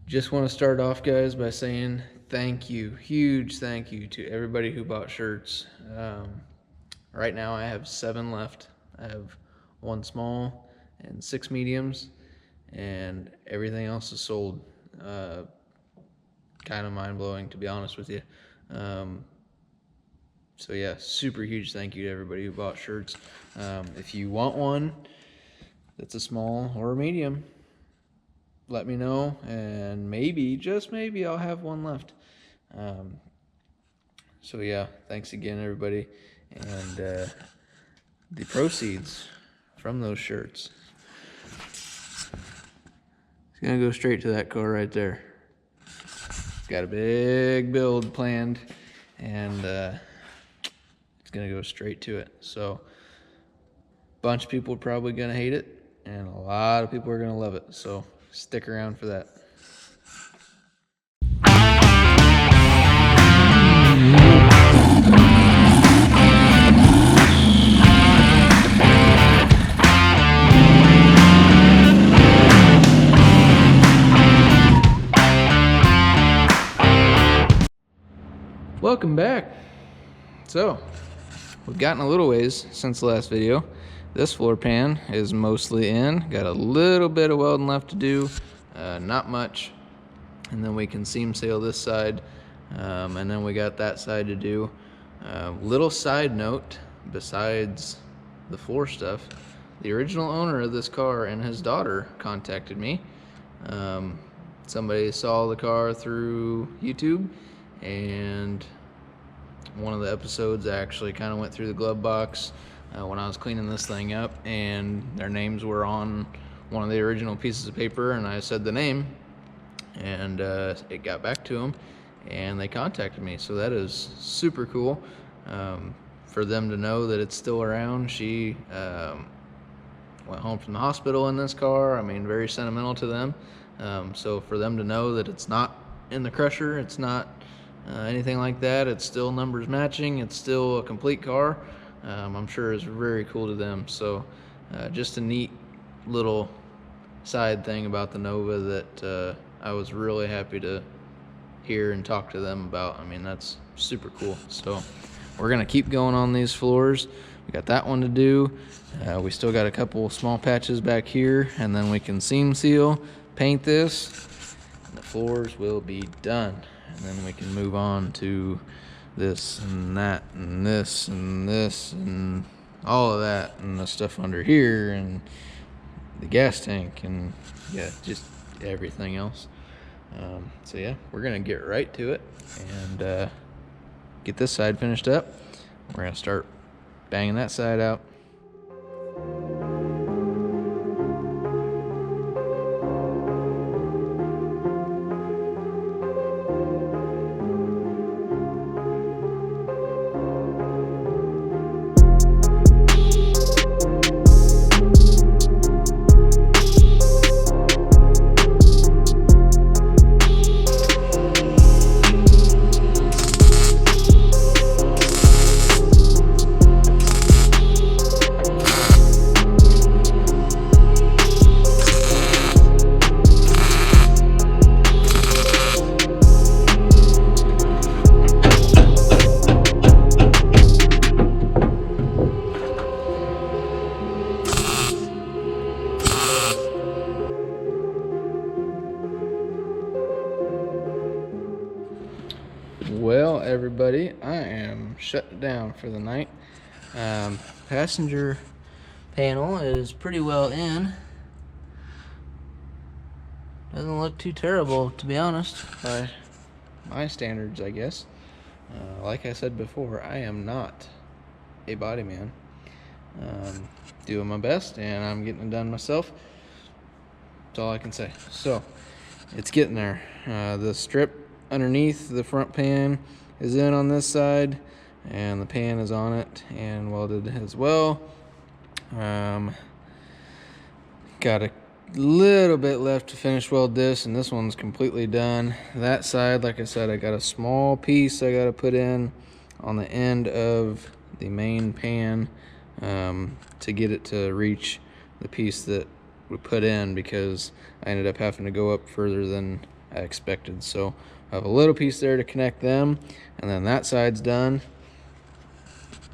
Just want to start off, guys, by saying thank you, huge thank you to everybody who bought shirts. Right now I have 7 left. I have 1 small and 6 mediums, and everything else is sold. Kind of mind-blowing, to be honest with you. So yeah, super huge thank you to everybody who bought shirts. If you want one that's a small or a medium, let me know, and maybe, just maybe, I'll have one left. So yeah, thanks again, everybody. And the proceeds from those shirts, it's gonna go straight to that car right there. Got a big build planned, and it's gonna go straight to it. So a bunch of people are probably gonna hate it, and a lot of people are gonna love it. So stick around for that. Welcome back. So we've gotten a little ways since the last video. This floor pan is mostly in. Got a little bit of welding left to do, not much. And then we can seam sail this side, and then we got that side to do. Little side note, besides the floor stuff, the original owner of this car and his daughter contacted me. Somebody saw the car through YouTube, and one of the episodes actually kind of went through the glove box when I was cleaning this thing up, and their names were on one of the original pieces of paper, and I said the name, and it got back to them, and they contacted me. So that is super cool for them to know that it's still around. She went home from the hospital in this car. I mean, very sentimental to them. So for them to know that it's not in the crusher, it's not anything like that, it's still numbers matching, it's still a complete car, I'm sure is very cool to them. So just a neat little side thing about the Nova that I was really happy to hear and talk to them about. I mean, that's super cool. So we're gonna keep going on these floors. We got that one to do. We still got a couple small patches back here, and then we can seam seal, paint this, and the floors will be done. And then we can move on to this and that and this and this and all of that, and the stuff under here, and the gas tank, and yeah, just everything else. So yeah, we're gonna get right to it and get this side finished up. We're gonna start banging that side out. Well, everybody, I am shut down for the night. Passenger panel is pretty well in. Doesn't look too terrible, to be honest, by my standards, I guess. Like I said before, I am not a body man. Doing my best, and I'm getting it done myself. That's all I can say. So, it's getting there. The strip underneath the front pan is in on this side, and the pan is on it and welded as well. Got a little bit left to finish weld this, and this one's completely done. That side, like I said, I got a small piece I got to put in on the end of the main pan to get it to reach the piece that we put in, because I ended up having to go up further than I expected. So I have a little piece there to connect them, and then that side's done.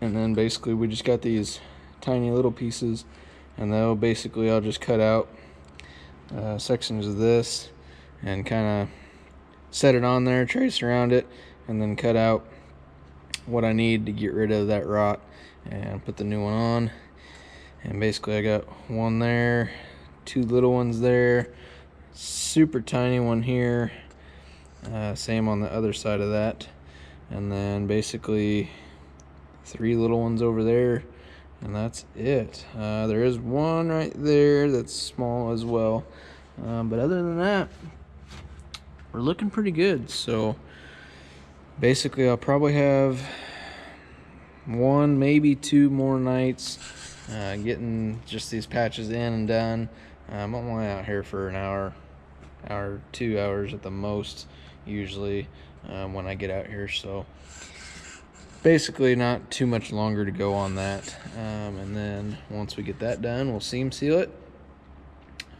And then basically we just got these tiny little pieces, and they'll basically I'll just cut out sections of this and kind of set it on there, trace around it, and then cut out what I need to get rid of that rot and put the new one on. And basically I got one there, two little ones there, super tiny one here, same on the other side of that, and then basically three little ones over there, and that's it. There is one right there that's small as well, but other than that, we're looking pretty good. So basically I'll probably have one, maybe two more nights getting just these patches in and done. I'm only out here for an hour, 2 hours at the most usually when I get out here, so basically not too much longer to go on that. And then once we get that done, we'll seam seal it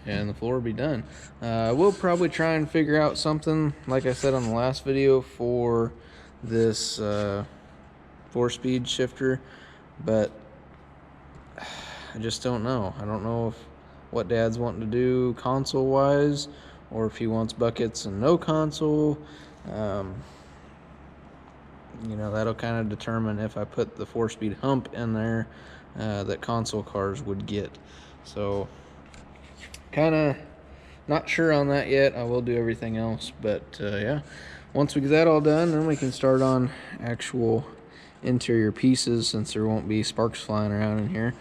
and the floor will be done. We'll probably try and figure out something, like I said on the last video, for this 4-speed shifter, but I just don't know. I don't know what Dad's wanting to do console wise, or if he wants buckets and no console. You know, that'll kind of determine if I put the 4-speed hump in there that console cars would get. So kind of not sure on that yet. I will do everything else, but yeah, once we get that all done, then we can start on actual interior pieces, since there won't be sparks flying around in here,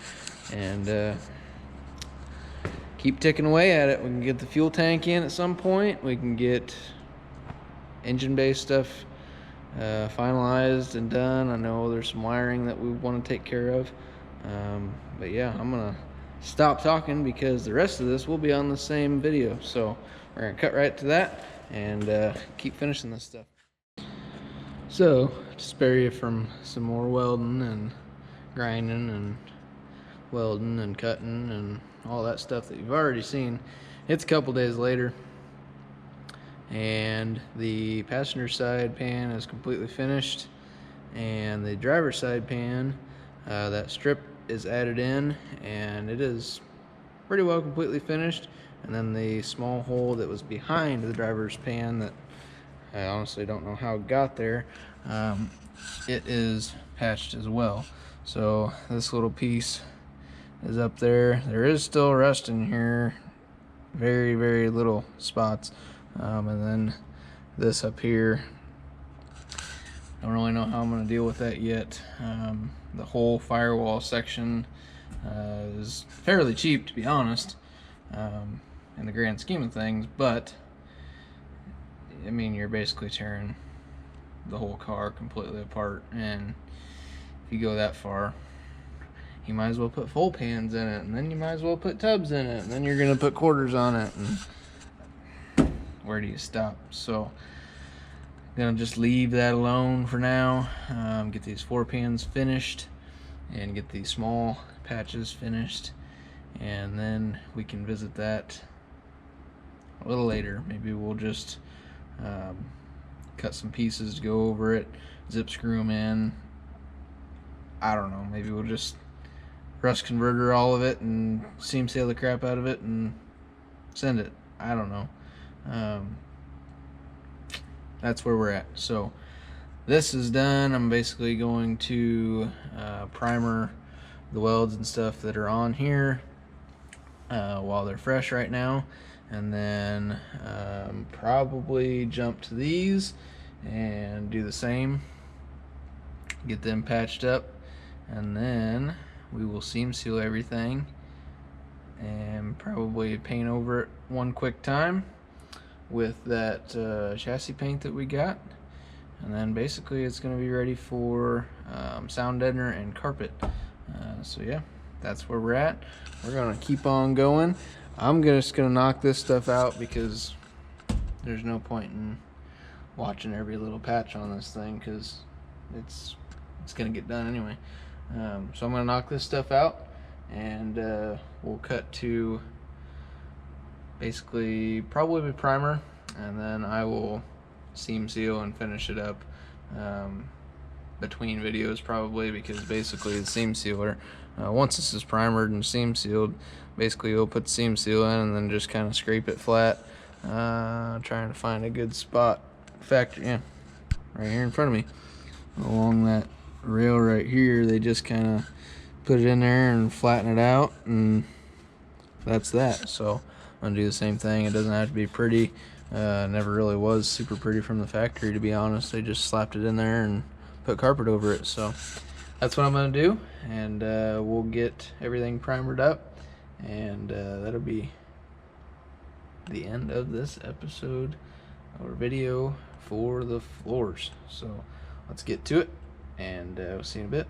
and keep ticking away at it. We can get the fuel tank in at some point. We can get engine bay stuff finalized and done. I know there's some wiring that we want to take care of, but yeah, I'm gonna stop talking because the rest of this will be on the same video. So we're gonna cut right to that and keep finishing this stuff. So to spare you from some more welding and grinding and welding and cutting and all that stuff that you've already seen, it's a couple days later, and the passenger side pan is completely finished, and the driver's side pan, that strip is added in, and it is pretty well completely finished. And then the small hole that was behind the driver's pan that I honestly don't know how it got there, it is patched as well. So this little piece is up there. There is still rust in here, very, very little spots. And then this up here, I don't really know how I'm going to deal with that yet. The whole firewall section is fairly cheap, to be honest, in the grand scheme of things, but I mean, you're basically tearing the whole car completely apart, and if you go that far, you might as well put full pans in it, and then you might as well put tubs in it, and then you're gonna put quarters on it, and where do you stop? So I'm gonna just leave that alone for now. Get these 4 pans finished and get these small patches finished, and then we can visit that a little later. Maybe we'll just cut some pieces to go over it, zip screw them in. I don't know, maybe we'll just rust converter all of it and seam seal the crap out of it and send it. I don't know. That's where we're at. So this is done. I'm basically going to primer the welds and stuff that are on here while they're fresh right now, and then probably jump to these and do the same, get them patched up, and then we will seam seal everything and probably paint over it one quick time with that chassis paint that we got, and then basically it's going to be ready for sound deadener and carpet. So yeah, that's where we're at. We're going to keep on going. I'm just going to knock this stuff out because there's no point in watching every little patch on this thing, because it's going to get done anyway. So I'm going to knock this stuff out, and we'll cut to basically probably primer and then I will seam seal and finish it up between videos probably, because basically the seam sealer, once this is primered and seam sealed, basically you'll put the seam seal in and then just kind of scrape it flat, trying to find a good spot. Factory, yeah, right here in front of me, along that rail right here, they just kind of put it in there and flatten it out, and that's that. So I'm gonna do the same thing. It doesn't have to be pretty. Never really was super pretty from the factory, to be honest. They just slapped it in there and put carpet over it. So that's what I'm gonna do, and we'll get everything primered up, and that'll be the end of this episode or video for the floors. So let's get to it, and we'll see you in a bit.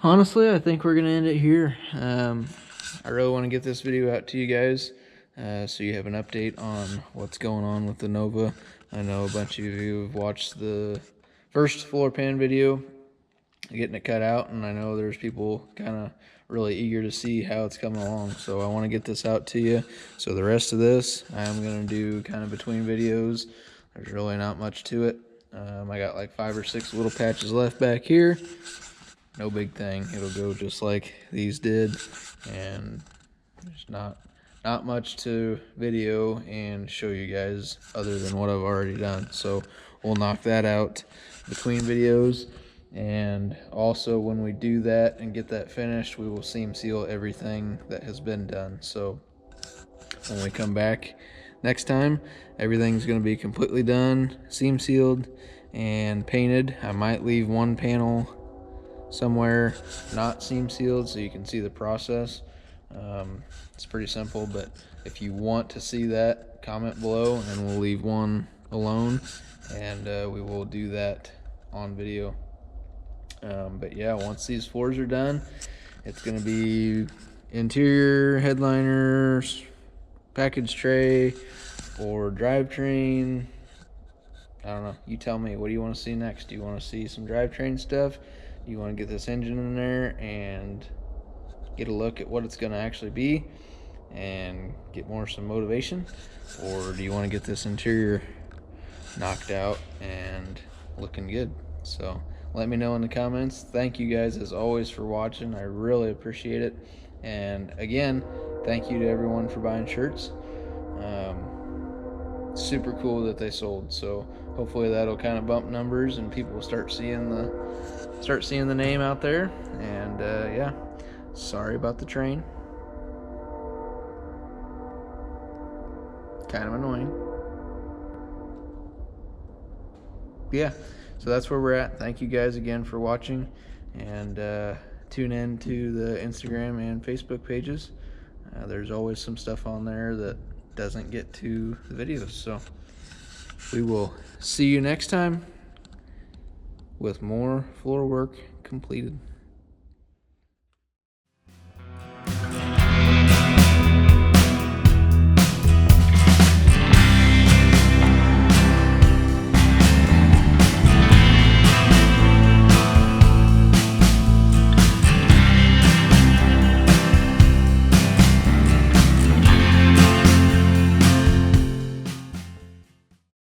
Honestly, I think we're gonna end it here. I really want to get this video out to you guys, so you have an update on what's going on with the Nova. I know a bunch of you have watched the first floor pan video, getting it cut out, and I know there's people kind of really eager to see how it's coming along. So I want to get this out to you. So the rest of this, I'm gonna do kind of between videos. There's really not much to it. I got like 5 or 6 little patches left back here. No big thing. It'll go just like these did, and there's not much to video and show you guys other than what I've already done. So we'll knock that out between videos, and also when we do that and get that finished, we will seam seal everything that has been done. So when we come back next time, everything's going to be completely done, seam sealed and painted. I might leave one panel somewhere not seam sealed so you can see the process. It's pretty simple, but if you want to see that, comment below and we'll leave one alone, and we will do that on video. But yeah, once these floors are done, it's going to be interior, headliners, package tray, or drivetrain. I don't know, you tell me, what do you want to see next? Do you want to see some drivetrain stuff? You want to get this engine in there and get a look at what it's going to actually be and get some motivation? Or do you want to get this interior knocked out and looking good? So let me know in the comments. Thank you guys as always for watching. I really appreciate it. And again, thank you to everyone for buying shirts. Super cool that they sold. So hopefully that'll kind of bump numbers and people will start seeing the name out there. And yeah, sorry about the train, kind of annoying. Yeah, so that's where we're at. Thank you guys again for watching, and tune in to the Instagram and Facebook pages. There's always some stuff on there that doesn't get to the videos. So we will see you next time with more floor work completed.